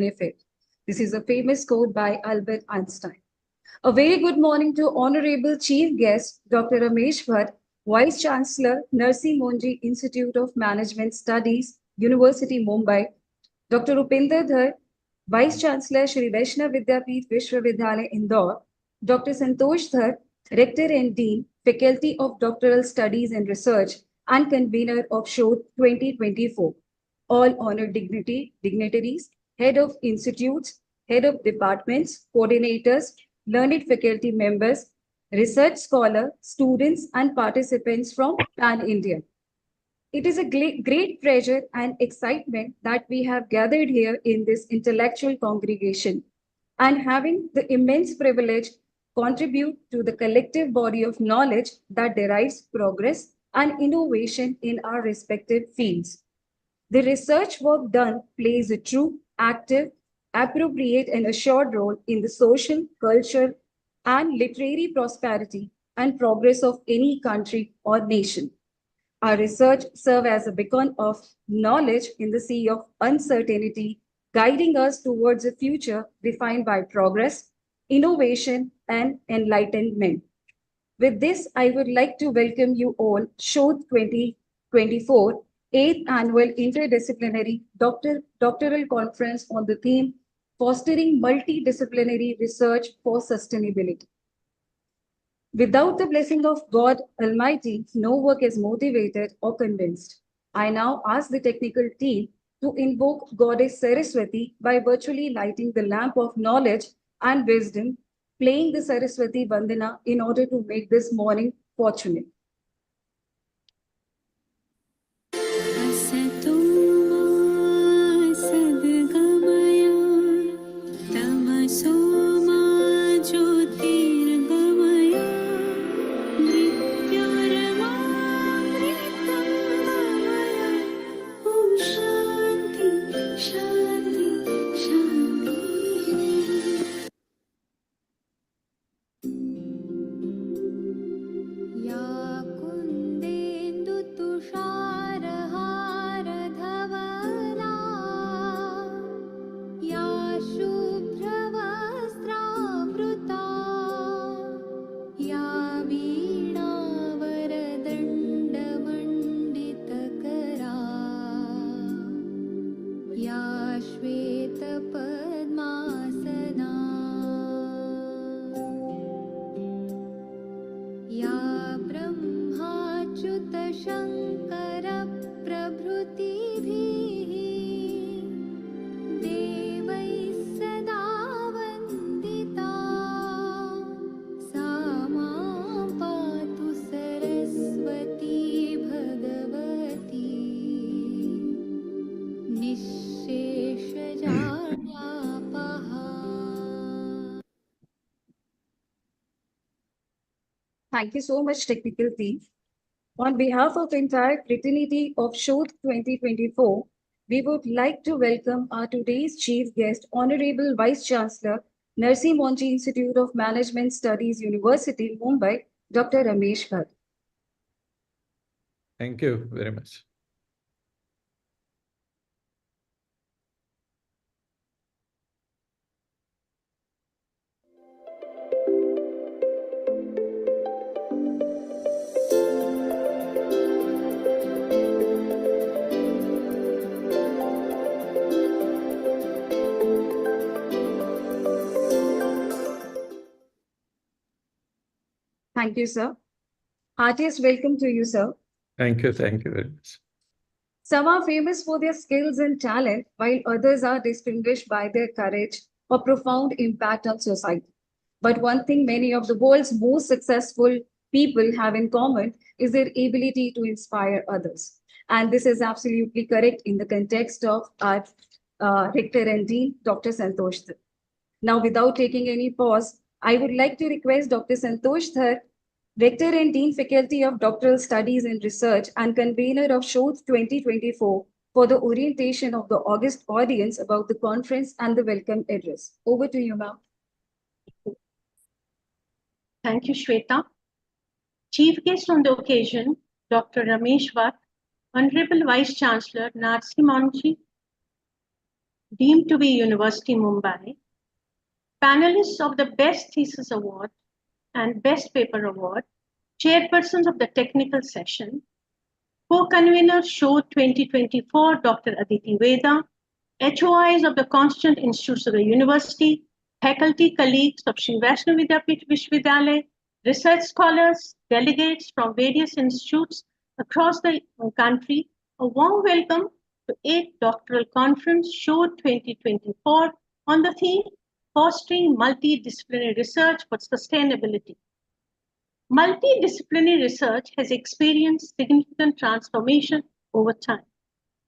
effect. This is a famous quote by Albert Einstein. A very good morning to Honorable Chief Guest, Dr. Ramesh Bhatt, Vice Chancellor, Narsi Monji Institute of Management Studies, University, Mumbai, Dr. Upinder Dhar, Vice Chancellor, Shri Vaishnav Vidyapeeth Vishwavidyalaya, Indore, Dr. Santosh Dhar, Rector and Dean, Faculty of Doctoral Studies and Research, and Convener of Shodh 2024. All honored dignitaries, Head of Institutes, Head of Departments, Coordinators, learned faculty members, research scholars, students, and participants from Pan India. It is a great pleasure and excitement that we have gathered here in this intellectual congregation and having the immense privilege contribute to the collective body of knowledge that derives progress and innovation in our respective fields. The research work done plays a true, active, appropriate, and assured role in the social, cultural, and literary prosperity and progress of any country or nation. Our research serves as a beacon of knowledge in the sea of uncertainty, guiding us towards a future defined by progress, innovation, and enlightenment. With this, I would like to welcome you all Shodh 2024, 8th Annual Interdisciplinary Doctoral Conference on the theme Fostering Multidisciplinary Research for Sustainability. Without the blessing of God Almighty, no work is motivated or convinced. I now ask the technical team to invoke Goddess Saraswati by virtually lighting the lamp of knowledge and wisdom, playing the Saraswati Vandana in order to make this morning fortunate. Thank you so much, technical team. On behalf of the entire fraternity of Shodh 2024, we would like to welcome our today's chief guest, Honorable Vice Chancellor, Narsi Monji Institute of Management Studies, University, Mumbai, Dr. Ramesh Bhatt. Thank you very much. Thank you, sir. Heartiest welcome to you, sir. Thank you very much. Some are famous for their skills and talent, while others are distinguished by their courage or profound impact on society. But one thing many of the world's most successful people have in common is their ability to inspire others. And this is absolutely correct in the context of our Rector and Dean, Dr. Santosh Dhar. Now, without taking any pause, I would like to request Dr. Santosh Dhar, Rector and Dean, Faculty of Doctoral Studies and Research and Convener of Shodh 2024, for the orientation of the August audience about the conference and the welcome address. Over to you, ma'am. Thank you, Shweta. Chief guest on the occasion, Dr. Ramesh Bhatt, Honorable Vice Chancellor, Narsi Monji deemed to be University Mumbai, panelists of the Best Thesis Award and Best Paper Award, chairpersons of the technical session, co-convener Shodh 2024, Dr. Aditi Veda, HOIs of the Constituent Institutes of the University, faculty colleagues of Sri Vaishnav Vidyapeeth Vishwavidyalaya, research scholars, delegates from various institutes across the country, a warm welcome to 8th Doctoral Conference Shodh 2024 on the theme Fostering Multidisciplinary Research for Sustainability. Multidisciplinary research has experienced significant transformation over time.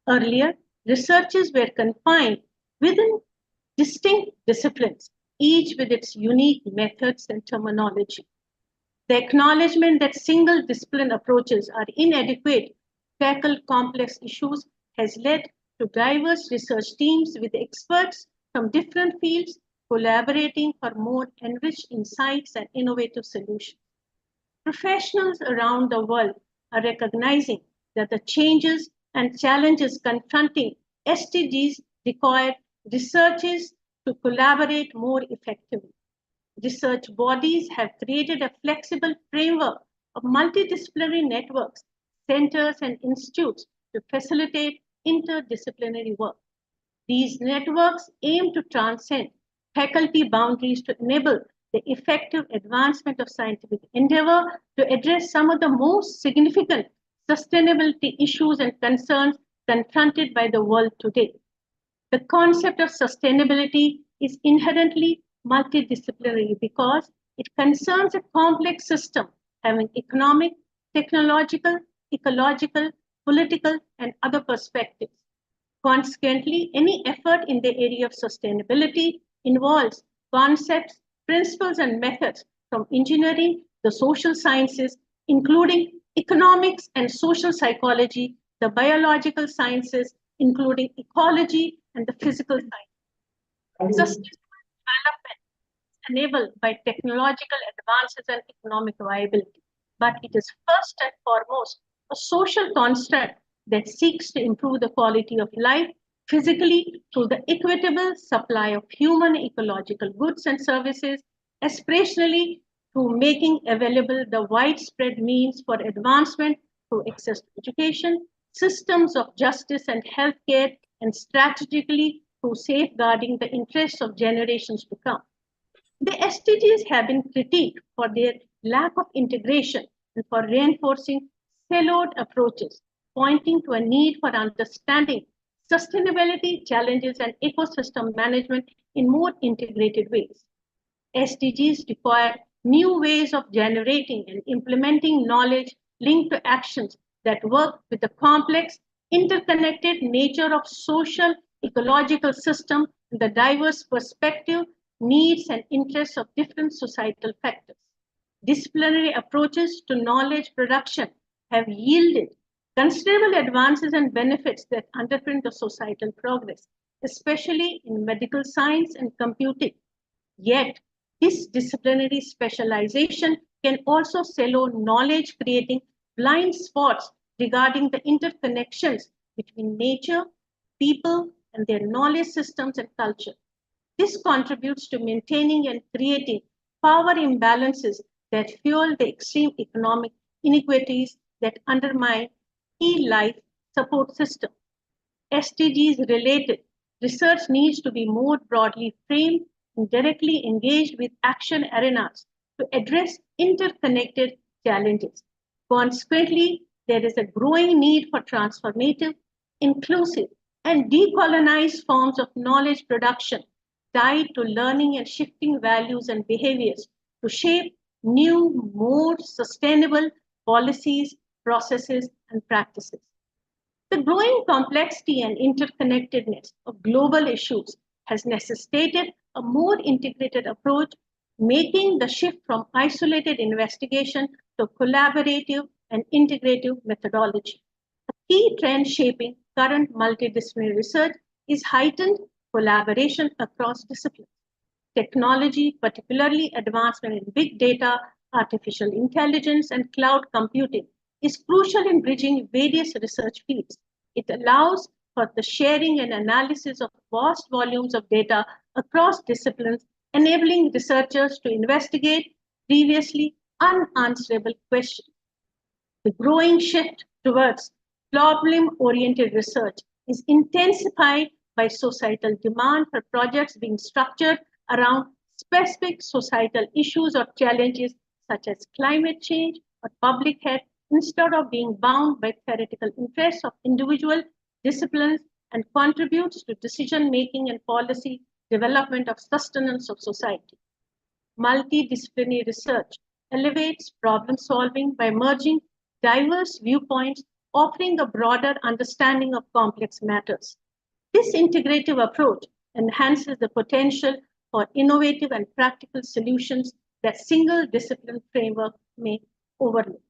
Earlier, researchers were confined within distinct disciplines, each with its unique methods and terminology. The acknowledgement that single discipline approaches are inadequate to tackle complex issues has led to diverse research teams with experts from different fields collaborating for more enriched insights and innovative solutions. Professionals around the world are recognizing that the changes and challenges confronting SDGs require researchers to collaborate more effectively. Research bodies have created a flexible framework of multidisciplinary networks, centers, and institutes to facilitate interdisciplinary work. These networks aim to transcend faculty boundaries to enable the effective advancement of scientific endeavor to address some of the most significant sustainability issues and concerns confronted by the world today. The concept of sustainability is inherently multidisciplinary because it concerns a complex system having economic, technological, ecological, political, and other perspectives. Consequently, any effort in the area of sustainability involves concepts, principles, and methods from engineering, the social sciences, including economics and social psychology, the biological sciences, including ecology and the physical sciences. Sustainable development is enabled by technological advances and economic viability, but it is first and foremost a social construct that seeks to improve the quality of life physically through the equitable supply of human ecological goods and services, aspirationally through making available the widespread means for advancement through access to education, systems of justice and healthcare, and strategically through safeguarding the interests of generations to come. The SDGs have been critiqued for their lack of integration and for reinforcing siloed approaches, pointing to a need for understanding sustainability challenges and ecosystem management in more integrated ways. SDGs require new ways of generating and implementing knowledge linked to actions that work with the complex, interconnected nature of social, ecological system and the diverse perspective, needs, and interests of different societal factors. Disciplinary approaches to knowledge production have yielded considerable advances and benefits that underpin the societal progress, especially in medical science and computing. Yet, this disciplinary specialization can also silo knowledge, creating blind spots regarding the interconnections between nature, people, and their knowledge systems and culture. This contributes to maintaining and creating power imbalances that fuel the extreme economic inequities that undermine key life support systems. SDGs related research needs to be more broadly framed and directly engaged with action arenas to address interconnected challenges. Consequently, there is a growing need for transformative, inclusive, and decolonized forms of knowledge production tied to learning and shifting values and behaviors to shape new, more sustainable policies, processes, and practices. The growing complexity and interconnectedness of global issues has necessitated a more integrated approach, making the shift from isolated investigation to collaborative and integrative methodology. A key trend shaping current multidisciplinary research is heightened collaboration across disciplines. Technology, particularly advancement in big data, artificial intelligence, and cloud computing, is crucial in bridging various research fields. It allows for the sharing and analysis of vast volumes of data across disciplines, enabling researchers to investigate previously unanswerable questions. The growing shift towards problem-oriented research is intensified by societal demand for projects being structured around specific societal issues or challenges such as climate change or public health instead of being bound by theoretical interests of individual disciplines and contributes to decision making and policy development of sustenance of society. Multidisciplinary research elevates problem solving by merging diverse viewpoints, offering a broader understanding of complex matters. This integrative approach enhances the potential for innovative and practical solutions that single discipline framework may overlook.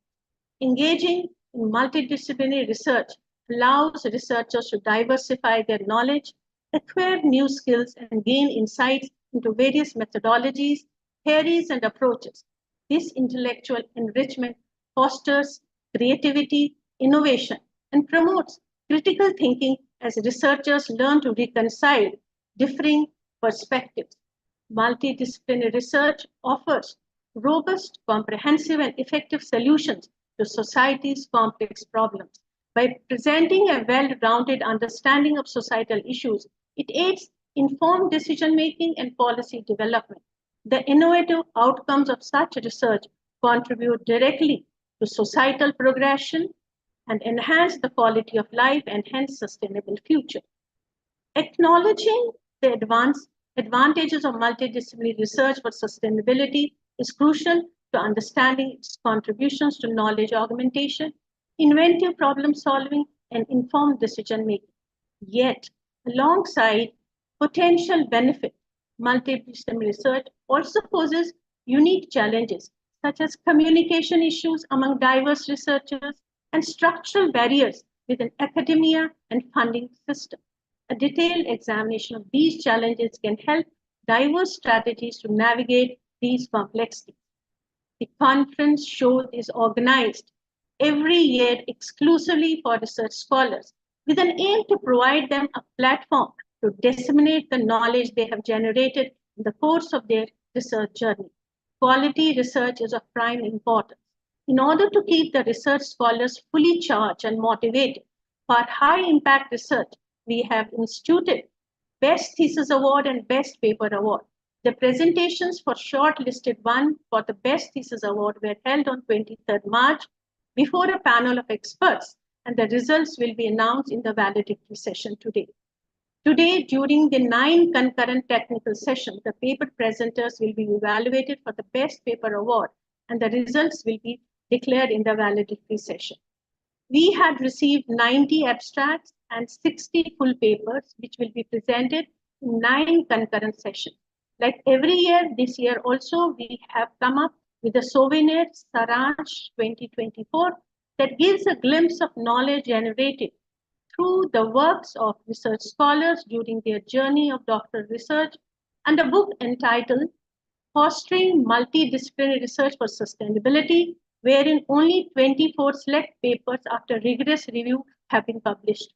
Engaging in multidisciplinary research allows researchers to diversify their knowledge, acquire new skills, and gain insights into various methodologies, theories, and approaches. This intellectual enrichment fosters creativity, innovation, and promotes critical thinking as researchers learn to reconcile differing perspectives. Multidisciplinary research offers robust, comprehensive, and effective solutions to society's complex problems. By presenting a well-rounded understanding of societal issues, it aids informed decision-making and policy development. The innovative outcomes of such research contribute directly to societal progression and enhance the quality of life and hence sustainable future. Acknowledging the advantages of multidisciplinary research for sustainability is crucial to understanding its contributions to knowledge augmentation, inventive problem solving, and informed decision making. Yet, alongside potential benefit, multidisciplinary research also poses unique challenges such as communication issues among diverse researchers and structural barriers within academia and funding system. A detailed examination of these challenges can help diverse strategies to navigate these complexities. The conference Shodh is organized every year exclusively for research scholars with an aim to provide them a platform to disseminate the knowledge they have generated in the course of their research journey. Quality research is of prime importance. In order to keep the research scholars fully charged and motivated for high impact research, we have instituted Best Thesis Award and Best Paper Award. The presentations for shortlisted one for the Best Thesis Award were held on 23rd March before a panel of experts, and the results will be announced in the valedictory session today. Today, during the 9 concurrent technical sessions, the paper presenters will be evaluated for the Best Paper Award, and the results will be declared in the valedictory session. We had received 90 abstracts and 60 full papers, which will be presented in 9 concurrent sessions. Like every year, this year also, we have come up with a souvenir Saransh 2024 that gives a glimpse of knowledge generated through the works of research scholars during their journey of doctoral research, and a book entitled Fostering Multidisciplinary Research for Sustainability, wherein only 24 select papers after rigorous review have been published.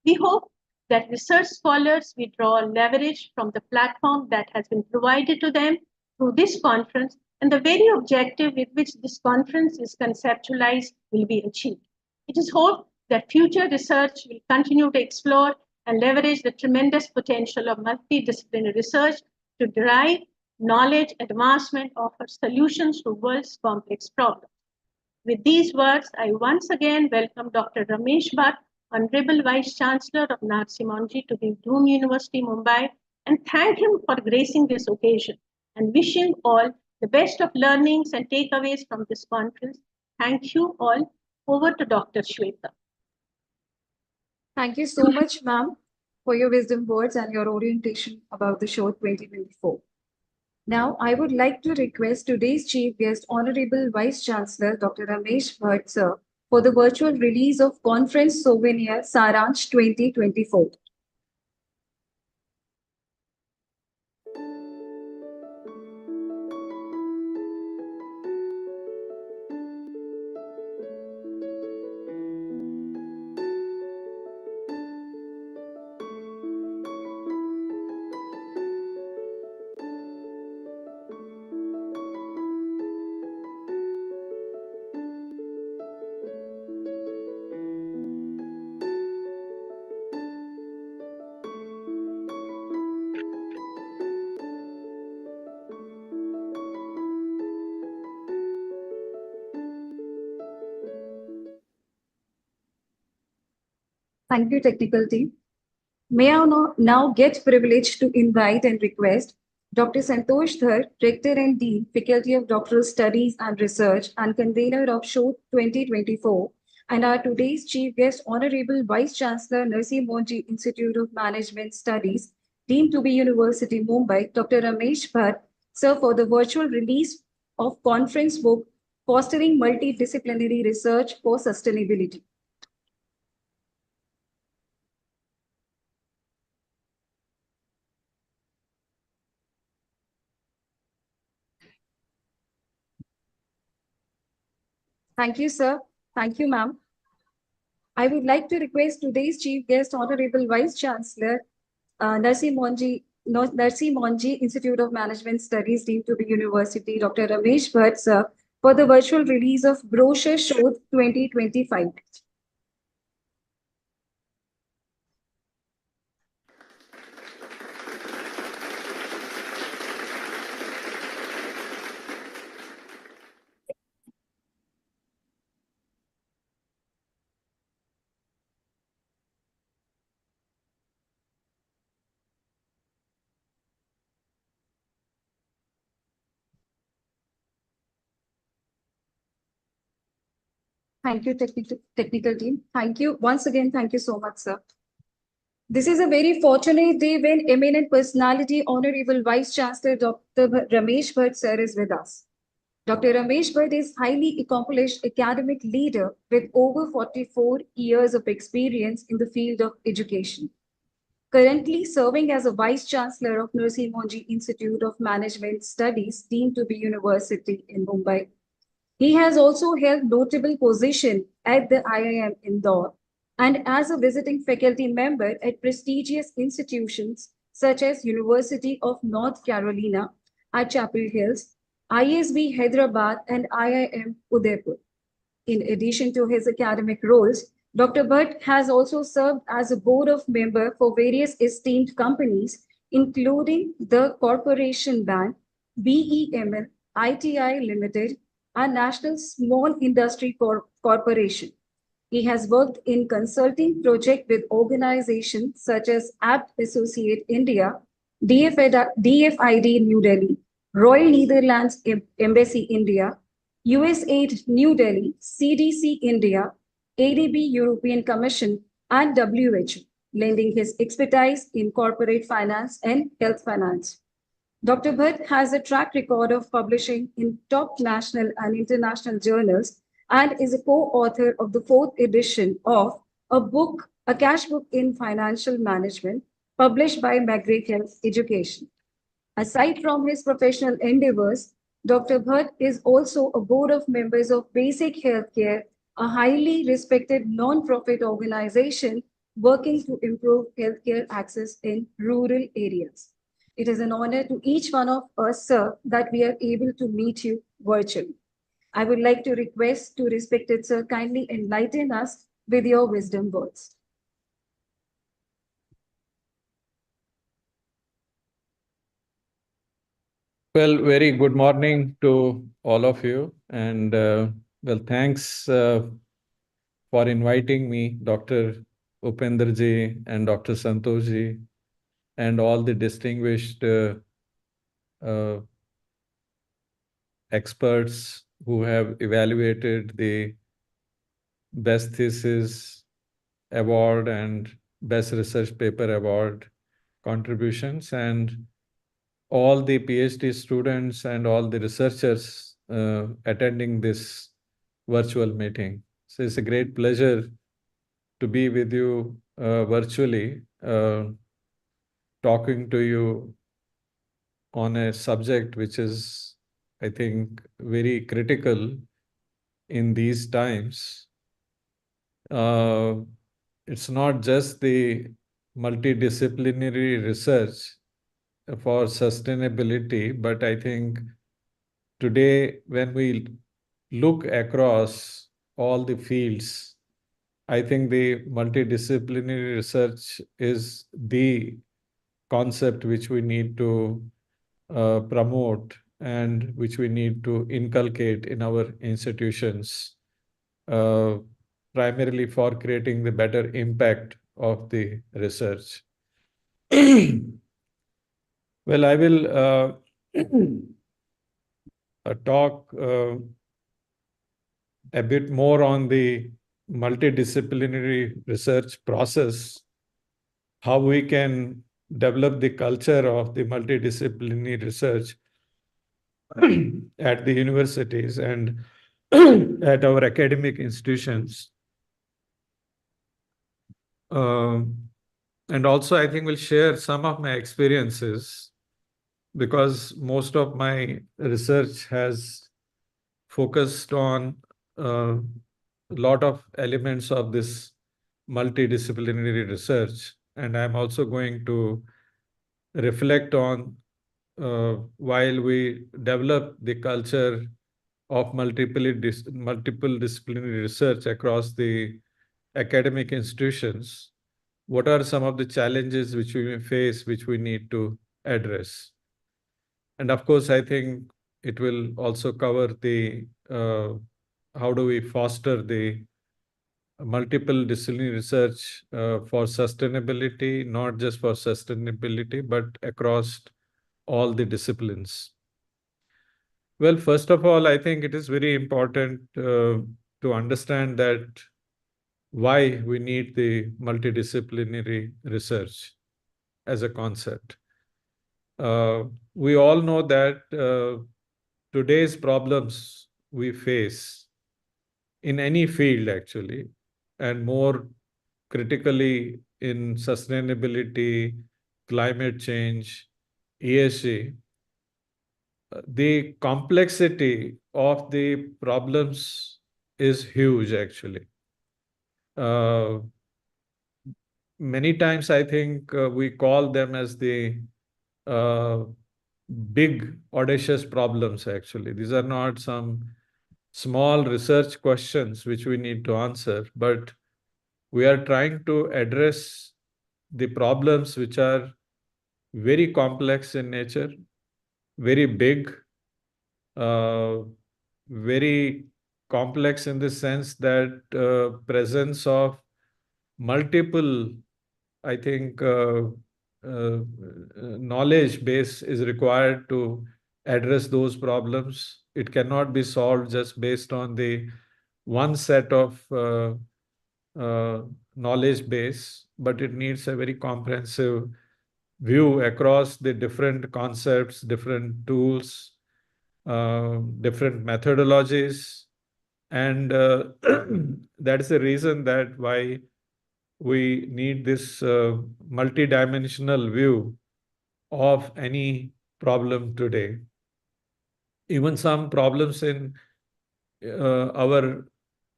We hope that research scholars will draw leverage from the platform that has been provided to them through this conference, and the very objective with which this conference is conceptualized will be achieved. It is hoped that future research will continue to explore and leverage the tremendous potential of multidisciplinary research to derive knowledge advancement, offer solutions to world's complex problems. With these words, I once again welcome Dr. Ramesh Bhatt, Honorable Vice Chancellor of Narsi Monji, to the Doom University, Mumbai, and thank him for gracing this occasion and wishing all the best of learnings and takeaways from this conference. Thank you all. Over to Dr. Shweta. Thank you so much, ma'am, for your wisdom words and your orientation about the show 2024. Now, I would like to request today's chief guest, Honorable Vice Chancellor Dr. Ramesh Bhatt, sir, for the virtual release of Conference Souvenir Saransh 2024. Thank you, technical team. May I now get privileged to invite and request Dr. Santosh Dhar, Rector and Dean, Faculty of Doctoral Studies and Research and convener of Shodh 2024, and our today's chief guest, Honorable Vice Chancellor, Narsi Monji Institute of Management Studies, deemed to be University, Mumbai, Dr. Ramesh Bhatt, sir, for the virtual release of conference book, Fostering Multidisciplinary Research for Sustainability. Thank you, sir. Thank you, ma'am. I would like to request today's chief guest, Honorable Vice Chancellor, Narsi Monji Institute of Management Studies, deemed to be University, Dr. Ramesh Bhatt, sir, for the virtual release of brochure Shodh 2025. Thank you, technical team. Thank you. Once again, thank you so much, sir. This is a very fortunate day when eminent personality, Honorable Vice Chancellor Dr. Ramesh Bhatt, sir, is with us. Dr. Ramesh Bhatt is highly accomplished academic leader with over 44 years of experience in the field of education. Currently serving as a Vice Chancellor of Narsi Monji Institute of Management Studies, deemed to be University in Mumbai. He has also held notable position at the IIM Indore and as a visiting faculty member at prestigious institutions such as University of North Carolina at Chapel Hills, ISB Hyderabad, and IIM Udaipur. In addition to his academic roles, Dr. Bhatt has also served as a board of member for various esteemed companies, including the Corporation Bank, BEML, ITI Limited, and National Small Industry Corporation. He has worked in consulting projects with organizations such as Apt Associate India, DFID New Delhi, Royal Netherlands Embassy India, USAID New Delhi, CDC India, ADB European Commission, and WHO, lending his expertise in corporate finance and health finance. Dr. Bhatt has a track record of publishing in top national and international journals and is a co-author of the fourth edition of a cash book in financial management, published by McGraw Hill Education. Aside from his professional endeavors, Dr. Bhatt is also a board of members of Basic Healthcare, a highly respected non-profit organization working to improve healthcare access in rural areas. It is an honor to each one of us, sir, that we are able to meet you virtually. I would like to request to respected sir kindly enlighten us with your wisdom words. Well, very good morning to all of you. And well, thanks for inviting me, Dr. Upender ji and Dr. Santosh ji, and all the distinguished uh, experts who have evaluated the Best Thesis Award and Best Research Paper Award contributions, and all the PhD students and all the researchers attending this virtual meeting. So it's a great pleasure to be with you virtually, talking to you on a subject which is, I think, very critical in these times. It's not just the multidisciplinary research for sustainability, but I think today when we look across all the fields, I think the multidisciplinary research is the concept which we need to promote and which we need to inculcate in our institutions, primarily for creating the better impact of the research. Well, I will talk a bit more on the multidisciplinary research process, how we can develop the culture of the multidisciplinary research at the universities and at our academic institutions. And also, I think we'll share some of my experiences because most of my research has focused on a lot of elements of this multidisciplinary research. And I'm also going to reflect on while we develop the culture of multiple disciplinary research across the academic institutions, what are some of the challenges which we may face, which we need to address? And of course, I think it will also cover the how do we foster the multiple disciplinary research for sustainability, not just for sustainability, but across all the disciplines. Well, first of all, I think it is very important to understand that why we need the multidisciplinary research as a concept. We all know that today's problems we face in any field actually, and more critically in sustainability, climate change, ESG, the complexity of the problems is huge actually. Uh, Many times I think we call them as the uh, big audacious problems actually. These are not some small research questions which we need to answer, but we are trying to address the problems which are very complex in nature, very big, uh, very complex in the sense that presence of multiple, I think, knowledge base is required to address those problems. It cannot be solved just based on the one set of uh, knowledge base, but it needs a very comprehensive view across the different concepts, different tools, different methodologies. And that is the reason that why we need this multidimensional view of any problem today. Even some problems in our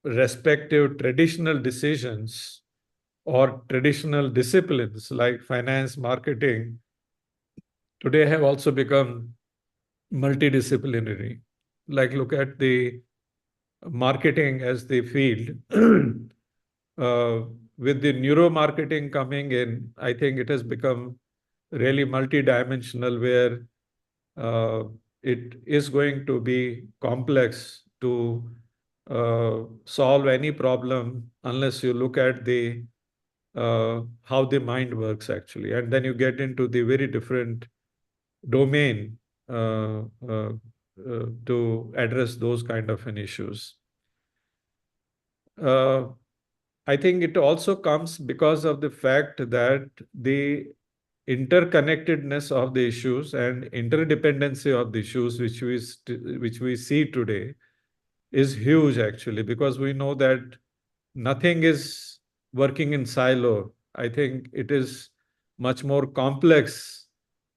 respective traditional decisions or traditional disciplines like finance, marketing, today have also become multidisciplinary. Like look at the marketing as the field. With the neuromarketing coming in, I think it has become really multidimensional where uh, it is going to be complex to solve any problem unless you look at the how the mind works actually, and then you get into the very different domain to address those kind of an issues. Uh, I think it also comes because of the fact that the interconnectedness of the issues and interdependency of the issues which we see today is huge actually, because we know that nothing is working in silo. I think it is much more complex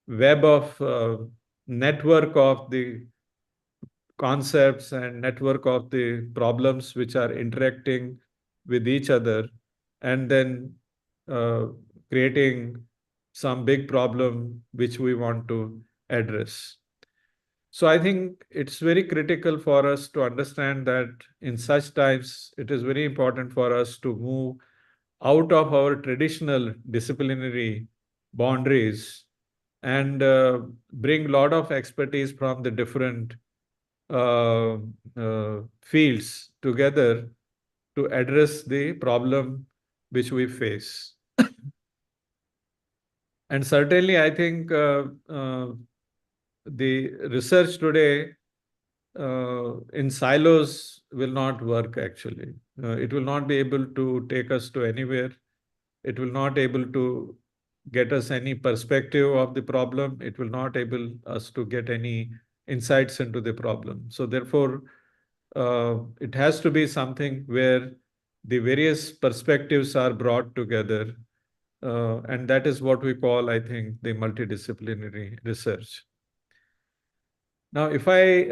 web of network of the concepts and network of the problems which are interacting with each other, and then uh, creating some big problem which we want to address. So I think it's very critical for us to understand that in such times, it is very important for us to move out of our traditional disciplinary boundaries and bring a lot of expertise from the different uh, fields together to address the problem which we face. And certainly, I think the research today in silos will not work actually. It will not be able to take us to anywhere. It will not able to get us any perspective of the problem. It will not able us to get any insights into the problem. So therefore, it has to be something where the various perspectives are brought together. And that is what we call, I think, the multidisciplinary research. Now, if I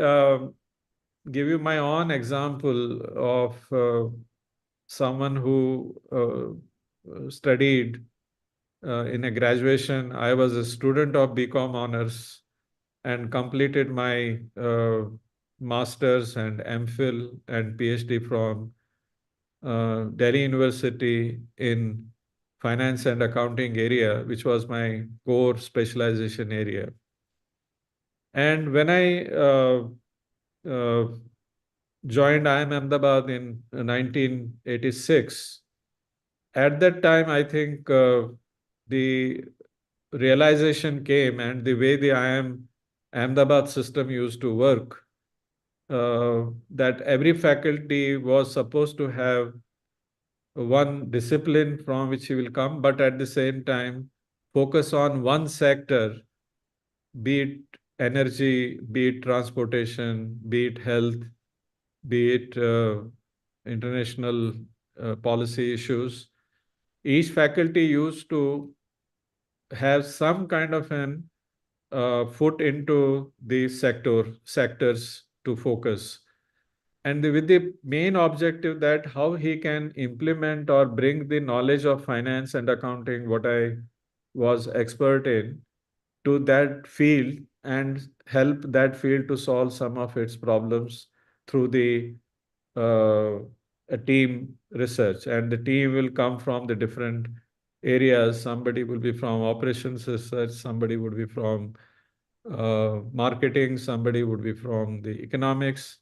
give you my own example of someone who studied in a graduation, I was a student of BCom honors and completed my master's and MPhil and PhD from Delhi University in finance and accounting area, which was my core specialization area. And when I uh, joined IIM Ahmedabad in 1986, at that time, I think the realization came and the way the IIM Ahmedabad system used to work, that every faculty was supposed to have one discipline from which he will come, but at the same time, focus on one sector, be it energy, be it transportation, be it health, be it international policy issues. Each faculty used to have some kind of an foot into the sectors to focus, and with the main objective that how he can implement or bring the knowledge of finance and accounting, what I was expert in, to that field and help that field to solve some of its problems through the a team research. And the team will come from the different areas. Somebody will be from operations research, somebody would be from marketing, somebody would be from the economics.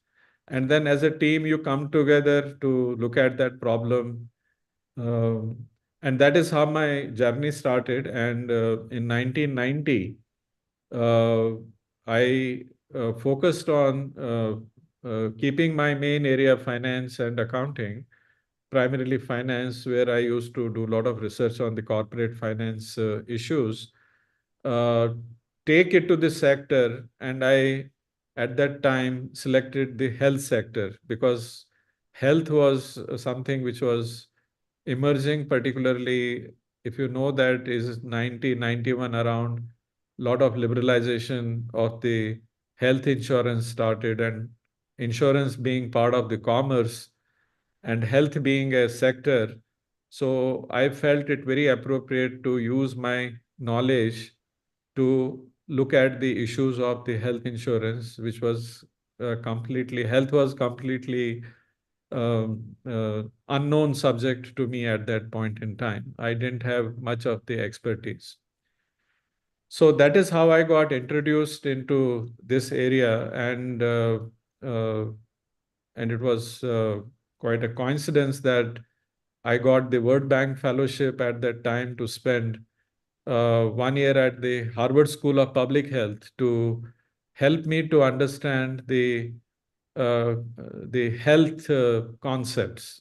And then as a team, you come together to look at that problem. And that is how my journey started. And in 1990, uh, I focused on keeping my main area finance and accounting, primarily finance, where I used to do a lot of research on the corporate finance issues, uh, take it to the sector. And I, at that time, selected the health sector because health was something which was emerging, particularly if you know that is 1991 around, lot of liberalization of the health insurance started, and insurance being part of the commerce and health being a sector. So I felt it very appropriate to use my knowledge to look at the issues of the health insurance, which was health was completely unknown subject to me at that point in time. I didn't have much of the expertise. So that is how I got introduced into this area, uh, and it was quite a coincidence that I got the World Bank Fellowship at that time to spend 1 year at the Harvard School of Public Health to help me to understand the health concepts.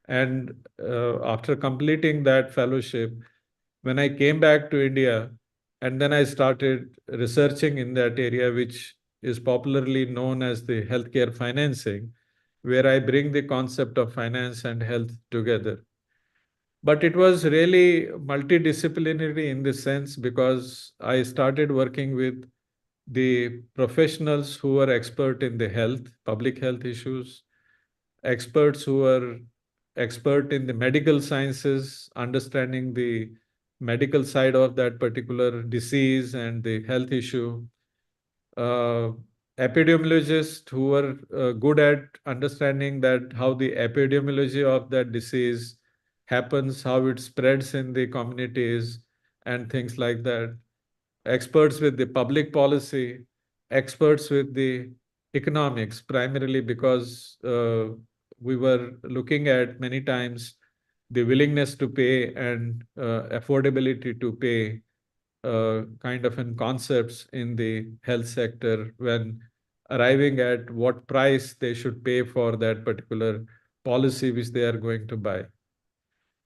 And after completing that fellowship, when I came back to India, and then I started researching in that area, which is popularly known as the healthcare financing, where I bring the concept of finance and health together. But it was really multidisciplinary in this sense because I started working with the professionals who were expert in the health, public health issues, experts who were expert in the medical sciences, understanding the medical side of that particular disease and the health issue, uh, epidemiologists who were good at understanding that how the epidemiology of that disease happens, how it spreads in the communities, and things like that. Experts with the public policy, experts with the economics, primarily because we were looking at many times the willingness to pay and affordability to pay kind of in concepts in the health sector when arriving at what price they should pay for that particular policy which they are going to buy.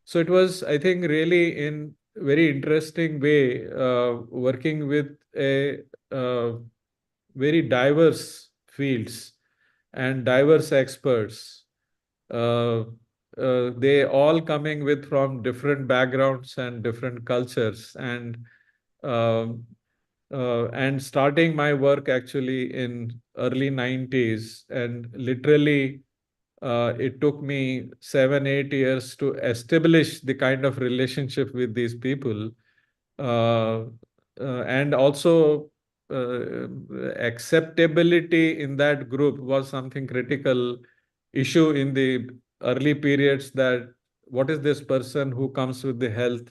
So it was, I think, really in very interesting way working with a very diverse fields and diverse experts. Uh, they all coming with from different backgrounds and different cultures, um, and starting my work actually in early 90s, and literally it took me 7 8 years to establish the kind of relationship with these people, uh, and also acceptability in that group was something critical issue in the early periods, that what is this person who comes with the health,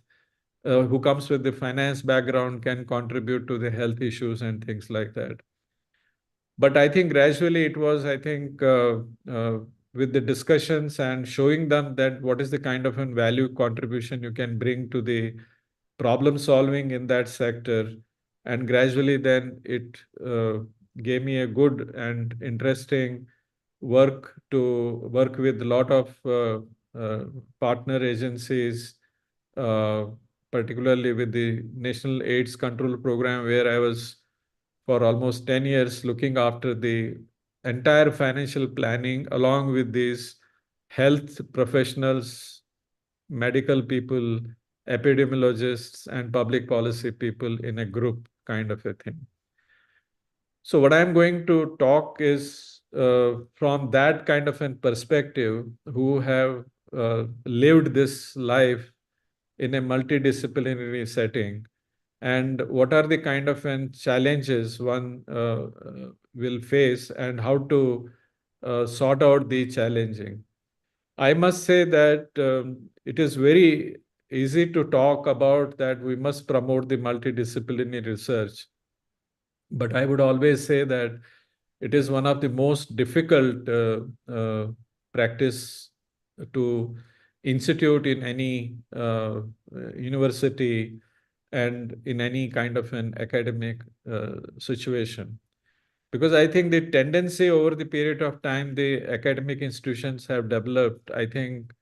who comes with the finance background can contribute to the health issues and things like that. But I think gradually it was, I think, with the discussions and showing them that what is the kind of a value contribution you can bring to the problem solving in that sector. And gradually then it gave me a good and interesting work to work with a lot of partner agencies, uh, particularly with the National AIDS Control Program, where I was for almost 10 years looking after the entire financial planning along with these health professionals, medical people, epidemiologists, and public policy people in a group kind of a thing. So, what I'm going to talk is from that kind of a perspective, who have lived this life in a multidisciplinary setting, and what are the kind of challenges one will face, and how to sort out the challenging. I must say that it is very easy to talk about that we must promote the multidisciplinary research, but I would always say that it is one of the most difficult practice to institute in any university and in any kind of an academic situation. Because I think the tendency over the period of time the academic institutions have developed, I think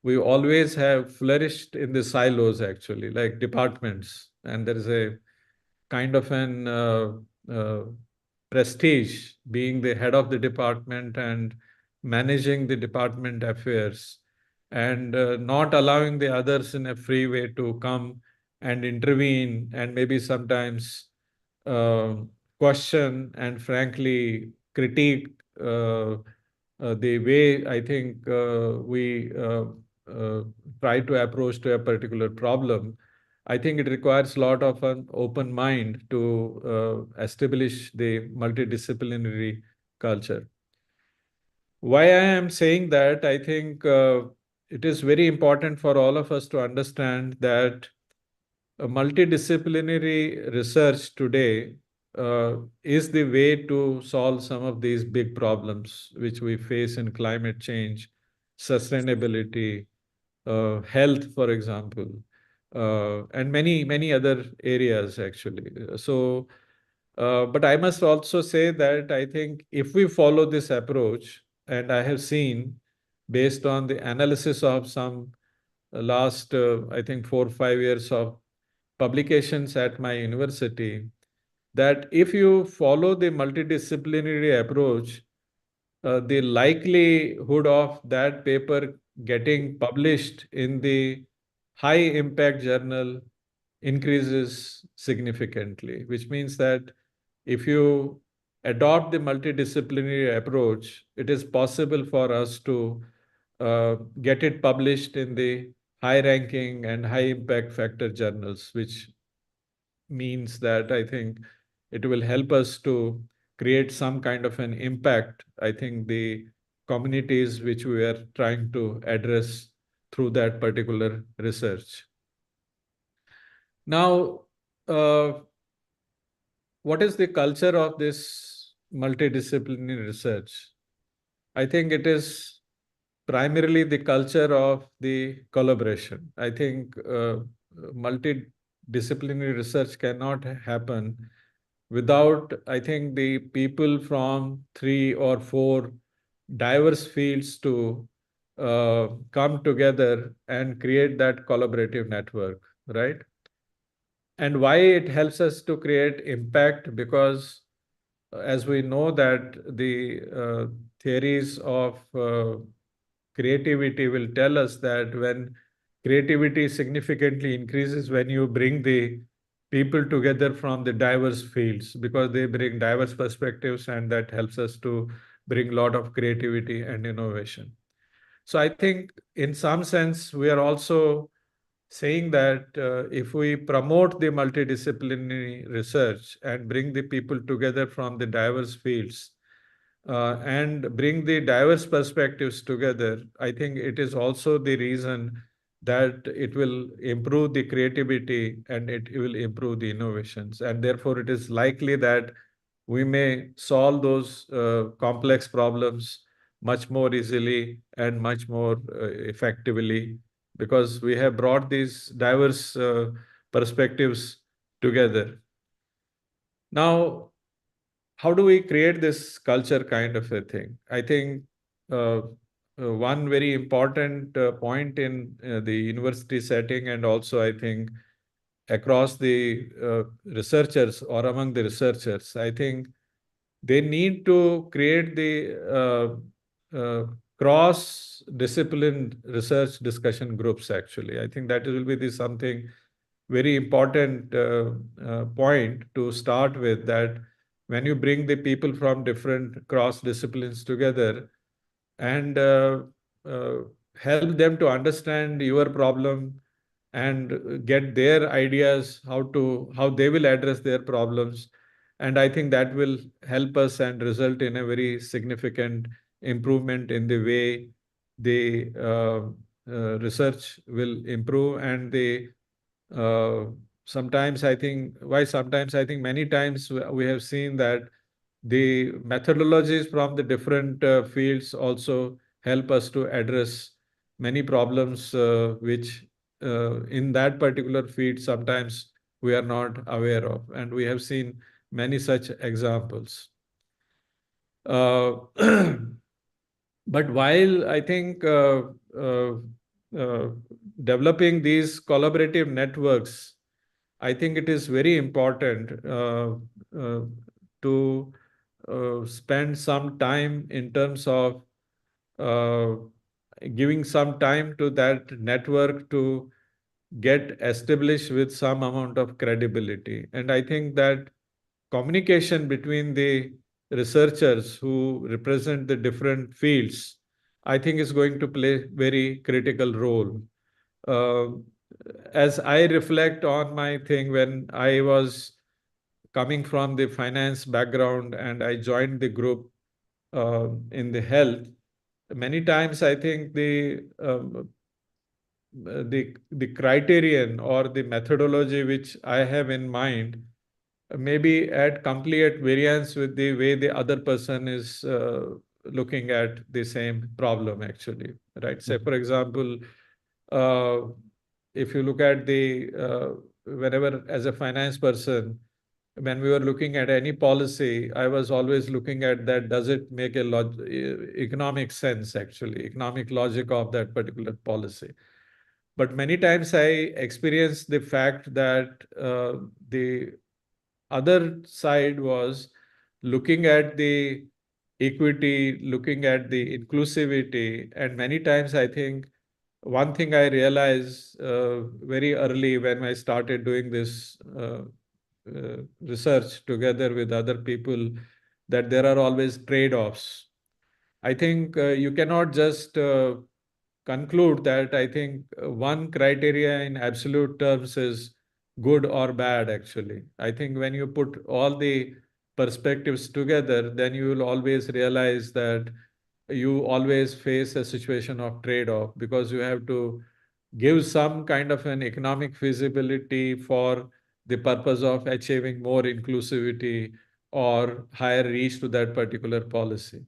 we always have flourished in the silos actually, like departments, and there is a kind of an prestige being the head of the department and managing the department affairs, and not allowing the others in a free way to come and intervene and maybe sometimes uh, question and frankly critique the way I think we uh, try to approach to a particular problem. I think it requires a lot of an open mind to establish the multidisciplinary culture. Why I am saying that, I think it is very important for all of us to understand that a multidisciplinary research today is the way to solve some of these big problems which we face in climate change, sustainability, health, for example, and many, many other areas actually. But I must also say that I think if we follow this approach, and I have seen based on the analysis of some last, I think, 4 5 years of publications at my university, that if you follow the multidisciplinary approach, the likelihood of that paper getting published in the high impact journal increases significantly, which means that if you adopt the multidisciplinary approach, it is possible for us to get it published in the high ranking and high impact factor journals, which means that I think it will help us to create some kind of an impact. I think the communities which we are trying to address through that particular research. Now, what is the culture of this multidisciplinary research? I think it is primarily the culture of the collaboration. I think multidisciplinary multidisciplinary research cannot happen without, I think, the people from 3 or 4 diverse fields to come together and create that collaborative network, right? And why it helps us to create impact? Because as we know that the theories of creativity will tell us that when creativity significantly increases when you bring the people together from the diverse fields, because they bring diverse perspectives, and that helps us to bring a lot of creativity and innovation. So I think in some sense we are also saying that if we promote the multidisciplinary research and bring the people together from the diverse fields and bring the diverse perspectives together, I think it is also the reason that it will improve the creativity and it will improve the innovations. And therefore, it is likely that we may solve those complex problems much more easily and much more effectively, because we have brought these diverse perspectives together. Now, how do we create this culture kind of a thing? I think uh, one very important point in the university setting, and also I think across the researchers or among the researchers, I think they need to create the cross discipline research discussion groups. Actually, I think that will be the something very important point to start with, that when you bring the people from different cross disciplines together and uh, help them to understand your problem and get their ideas how they will address their problems, and I think that will help us and result in a very significant improvement in the way the research will improve. And the uh, sometimes I think many times we have seen that the methodologies from the different fields also help us to address many problems which in that particular field sometimes we are not aware of. And we have seen many such examples. Uh, but while I think uh, uh, developing these collaborative networks, I think it is very important uh, to spend some time in terms of uh, giving some time to that network to get established with some amount of credibility. And I think that communication between the researchers who represent the different fields, I think is going to play very critical role. Uh, as I reflect on my thing, when I was coming from the finance background and I joined the group in the health, many times I think the criterion or the methodology which I have in mind maybe at complete variance with the way the other person is looking at the same problem actually, right? Say, for example, uh, if you look at the whenever as a finance person, when we were looking at any policy, I was always looking at that, does it make a economic sense, actually, economic logic of that particular policy. But many times I experienced the fact that the other side was looking at the equity, looking at the inclusivity. And many times I think one thing I realized very early when I started doing this research together with other people, that there are always trade-offs. I think you cannot just conclude that I think one criteria in absolute terms is good or bad, actually. I think when you put all the perspectives together, then you will always realize that you always face a situation of trade-off, because you have to give some kind of an economic feasibility for the purpose of achieving more inclusivity or higher reach to that particular policy.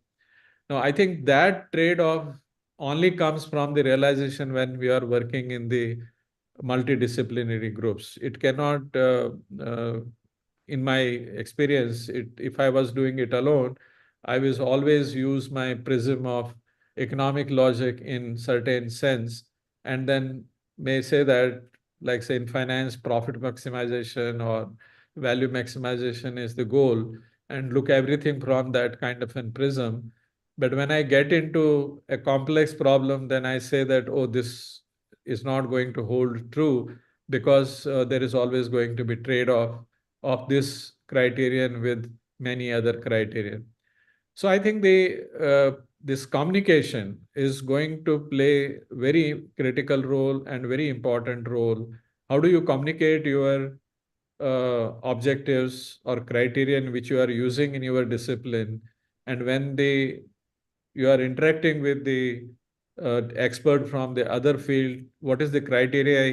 Now, I think that trade-off only comes from the realization when we are working in the multidisciplinary groups. It cannot, in my experience, if I was doing it alone, I was always use my prism of economic logic in certain sense, and then may say that, like say in finance, profit maximization or value maximization is the goal, and look everything from that kind of an prism. But when I get into a complex problem, then I say that, oh, this is not going to hold true, because there is always going to be trade-off of this criterion with many other criterion. So I think this communication is going to play very critical role and very important role. How do you communicate your objectives or criterion which you are using in your discipline, and when you are interacting with the expert from the other field, what is the criteria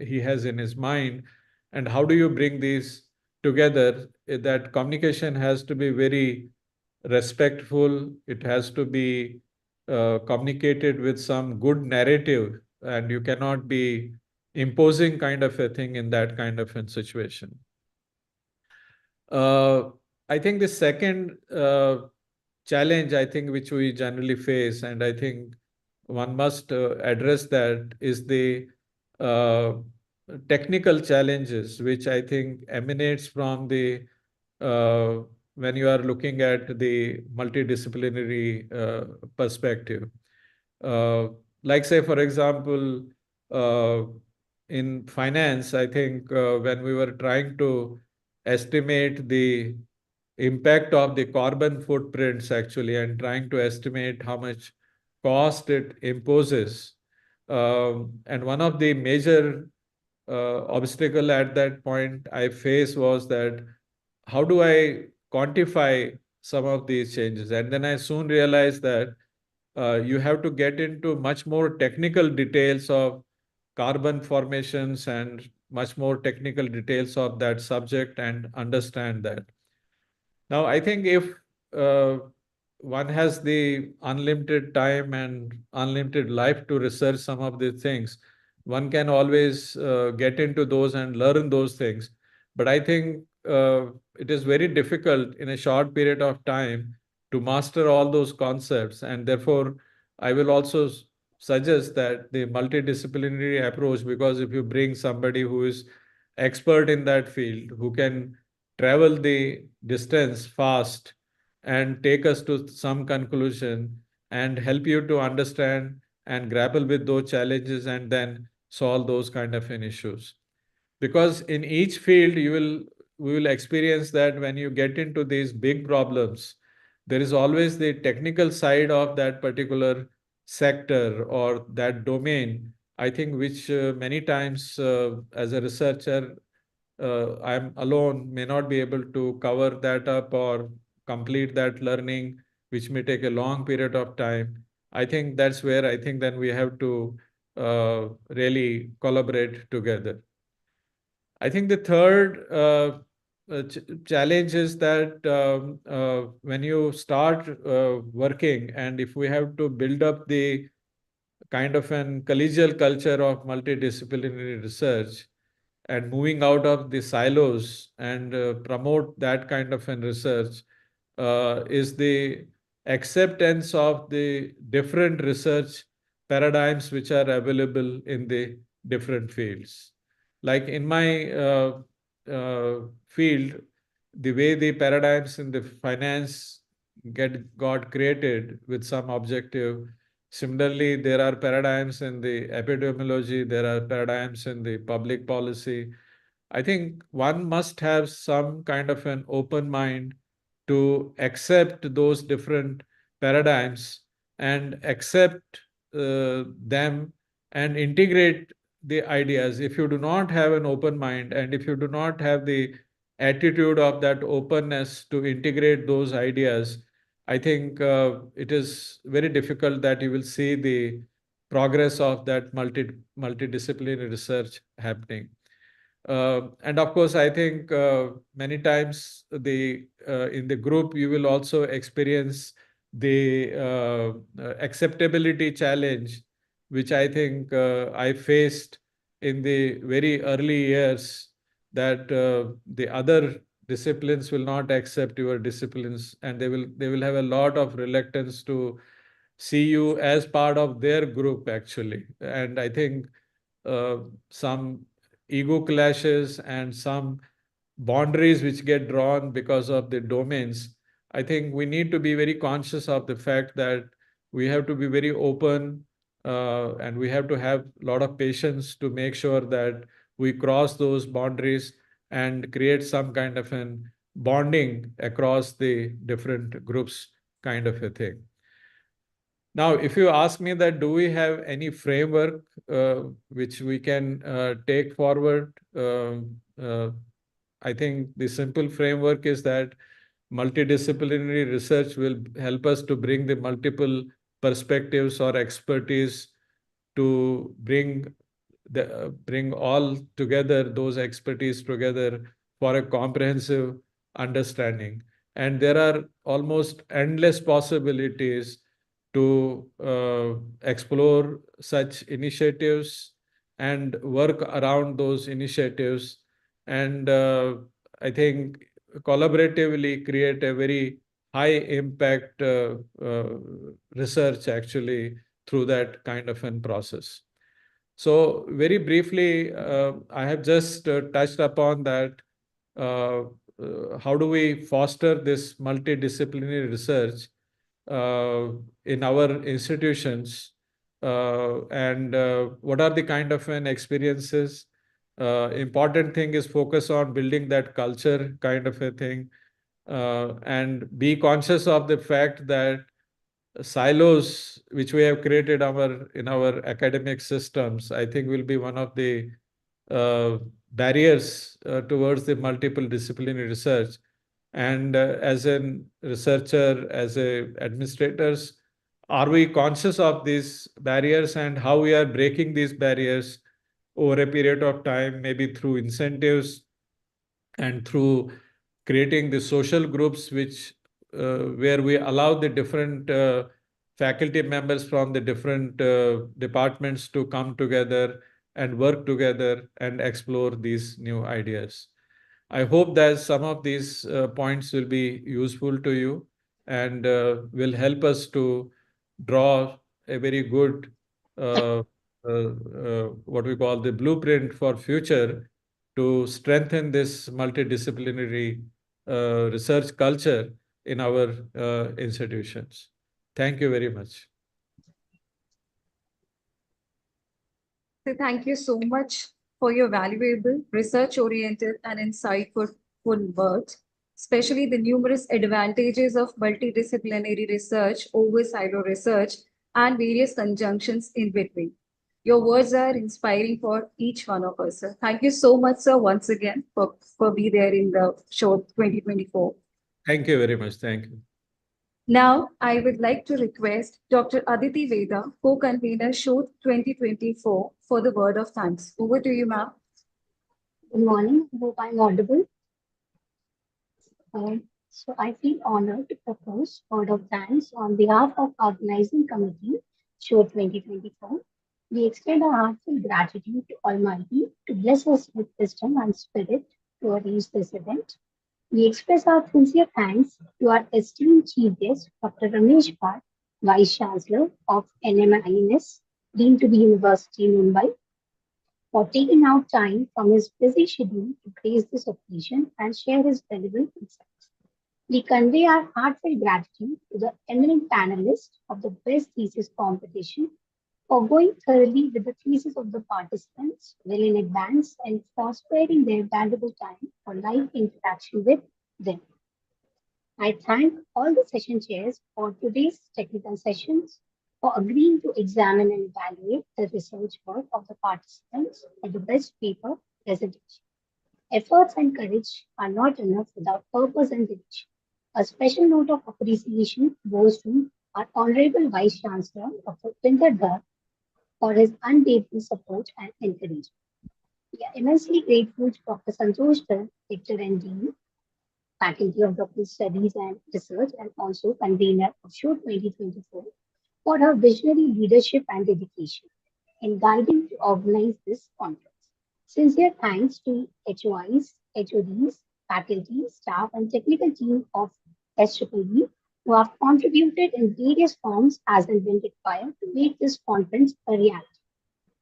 he has in his mind, and how do you bring these together? That communication has to be very respectful. It has to be communicated with some good narrative, and you cannot be imposing kind of a thing in that kind of a situation. Uh, I think the second challenge, I think, which we generally face, and I think one must address that, is the uh, technical challenges, which I think emanates from the when you are looking at the multidisciplinary perspective. Uh, like say, for example, uh, in finance, I think when we were trying to estimate the impact of the carbon footprints actually, and trying to estimate how much cost it imposes. And one of the major obstacle at that point I faced was that, how do I quantify some of these changes? And then I soon realized that you have to get into much more technical details of carbon formations and much more technical details of that subject and understand that. Now, I think if uh, one has the unlimited time and unlimited life to research some of these things, one can always get into those and learn those things. But I think it is very difficult in a short period of time to master all those concepts. And therefore, I will also suggest that the multidisciplinary approach, because if you bring somebody who is expert in that field, who can travel the distance fast and take us to some conclusion and help you to understand and grapple with those challenges and then solve those kind of an issues. Because in each field we will experience that when you get into these big problems, there is always the technical side of that particular sector or that domain, I think, which many times as a researcher I'm alone, may not be able to cover that up or complete that learning, which may take a long period of time. I think that's where I think then we have to really collaborate together. I think the third challenge is that when you start working, and if we have to build up the kind of an collegial culture of multidisciplinary research, and moving out of the silos and promote that kind of an research, is the acceptance of the different research paradigms which are available in the different fields. Like in my field, the way the paradigms in the finance got created with some objective. Similarly, there are paradigms in the epidemiology, there are paradigms in the public policy. I think one must have some kind of an open mind to accept those different paradigms and accept them and integrate the ideas. If you do not have an open mind, and if you do not have the attitude of that openness to integrate those ideas, I think it is very difficult that you will see the progress of that multidisciplinary research happening. And of course, I think many times in the group you will also experience the acceptability challenge, which I think I faced in the very early years that the other disciplines will not accept your disciplines, and they will have a lot of reluctance to see you as part of their group actually. And I think uh, some ego clashes and some boundaries which get drawn because of the domains. I think we need to be very conscious of the fact that we have to be very open, and we have to have a lot of patience to make sure that we cross those boundaries and create some kind of an bonding across the different groups, kind of a thing. Now, if you ask me that, do we have any framework which we can take forward? I think the simple framework is that multidisciplinary research will help us to bring the multiple perspectives or expertise to bring all together, those expertise together for a comprehensive understanding. And there are almost endless possibilities to explore such initiatives and work around those initiatives. And I think collaboratively create a very high impact research actually through that kind of an process. So very briefly, I have just touched upon that. Uh, how do we foster this multidisciplinary research in our institutions, and what are the kind of an experiences? Important thing is focus on building that culture, kind of a thing, and be conscious of the fact that silos which we have created in our academic systems, I think will be one of the barriers towards the multiple disciplinary research. And as a researcher, as a administrators, are we conscious of these barriers and how we are breaking these barriers over a period of time, maybe through incentives and through creating the social groups which where we allow the different faculty members from the different departments to come together and work together and explore these new ideas. I hope that some of these points will be useful to you and will help us to draw a very good what we call the blueprint for future to strengthen this multidisciplinary research culture in our institutions. Thank you very much. So thank you so much for your valuable, research-oriented and insightful words, especially the numerous advantages of multidisciplinary research over silo research and various conjunctions in between. Your words are inspiring for each one of us, sir. Thank you so much, sir, once again for being there in the show 2024. Thank you very much. Thank you. Now, I would like to request Dr. Aditi Veda, co-convener Shodh 2024, for the word of thanks. Over to you, ma'am. Good morning. Hope I'm audible. So I feel honored to propose word of thanks on behalf of organizing committee show 2024. We extend our heartfelt gratitude to Almighty to bless us with wisdom and spirit to arrange this event. We express our sincere thanks to our esteemed chief guest, Dr. Ramesh Bhatt, Vice Chancellor of NMINS, Dean to the University Mumbai, for taking out time from his busy schedule to grace this occasion and share his valuable insights. We convey our heartfelt gratitude to the eminent panelists of the Best Thesis competition for going thoroughly with the thesis of the participants well in advance and for sparing their valuable time for live interaction with them. I thank all the session chairs for today's technical sessions for agreeing to examine and evaluate the research work of the participants for the best paper presentation. Efforts and courage are not enough without purpose and direction. A special note of appreciation goes to our Honorable Vice Chancellor, Dr. Pinder Dhar, for his unwavering support and encouragement. We are immensely grateful to Dr. Santosh Dhar, Rector and Dean, Faculty of Doctoral Studies and Research, and also convener of Show 2024, for her visionary leadership and dedication in guiding to organize this conference. Sincere thanks to HOIs, HODs, faculty, staff, and technical team of SEEE who have contributed in various forms as and when required to make this conference a reality.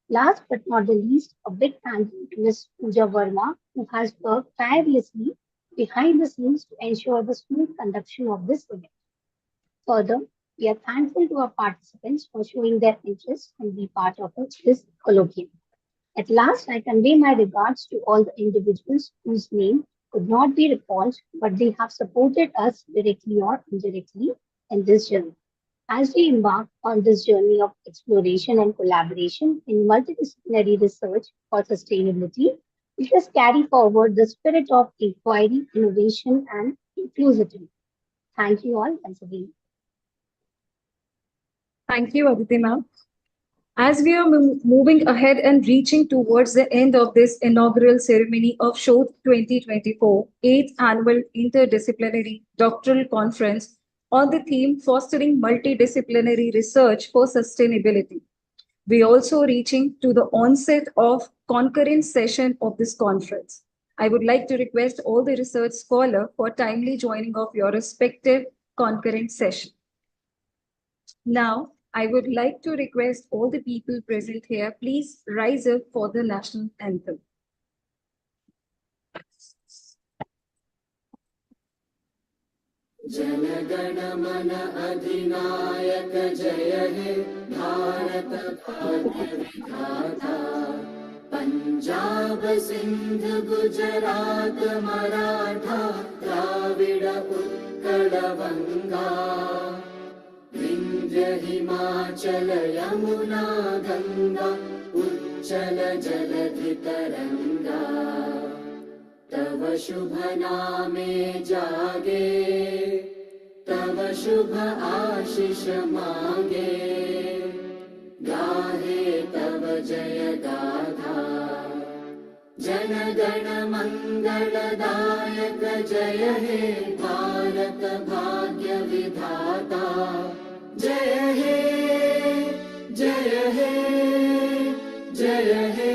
Last but not the least, a big thank you to Ms. Pooja Verma, who has worked tirelessly behind the scenes to ensure the smooth conduction of this event. Further, we are thankful to our participants for showing their interest and be part of this colloquium. At last, I convey my regards to all the individuals whose name could not be recalled, but they have supported us directly or indirectly in this journey. As we embark on this journey of exploration and collaboration in multidisciplinary research for sustainability, let us carry forward the spirit of inquiry, innovation, and inclusivity. Thank you all once again. Thank you, Aditi ma'am. As we are moving ahead and reaching towards the end of this inaugural ceremony of Shodh 2024, 8th Annual Interdisciplinary Doctoral Conference on the theme Fostering Multidisciplinary Research for Sustainability, we also reaching to the onset of concurrent session of this conference. I would like to request all the research scholars for timely joining of your respective concurrent session. Now, I would like to request all the people present here, please rise up for the national anthem. Jana Gana मन अधिनायक जय हे भारत भाग्य विधाता पंजाब सिंध गुजरात मराठा द्राविड उत्कल गंगा विंध्य हिमाचल यमुना गंगा उच्चल जलधि तरंगा तव शुभ नामे जागे तव शुभ आशीष मांगे गाहे तव जय गाथा जन गण मंगलदायक जय हे भारत भाग्य विधाता जय हे जय हे जय हे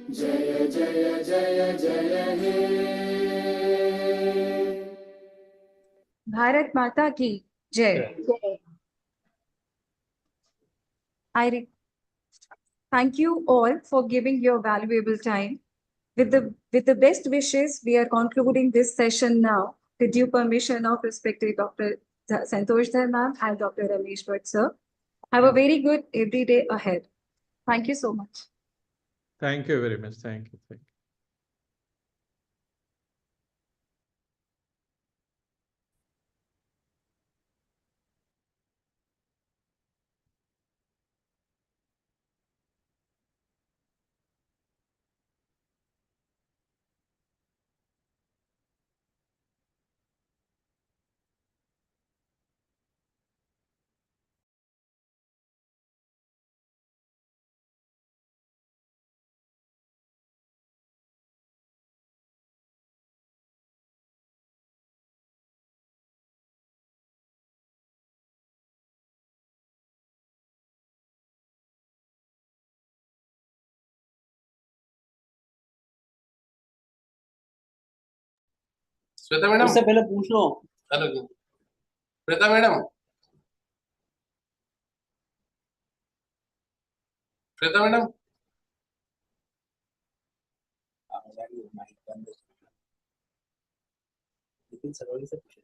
जय जय जय जय हे Bharat Mata ki Jai. Thank you all for giving your valuable time. With the best wishes, we are concluding this session now. With due permission of respected Dr. Santosh Dhar ma'am and Dr. Ramesh Bhatt sir. Have a very good every day ahead. Thank you so much. Thank you very much. Thank you. Thank you. Shweta madam उससे पहले पूछ लो। Hello Shweta madam Shweta madam लेकिन सरोज से पूछो।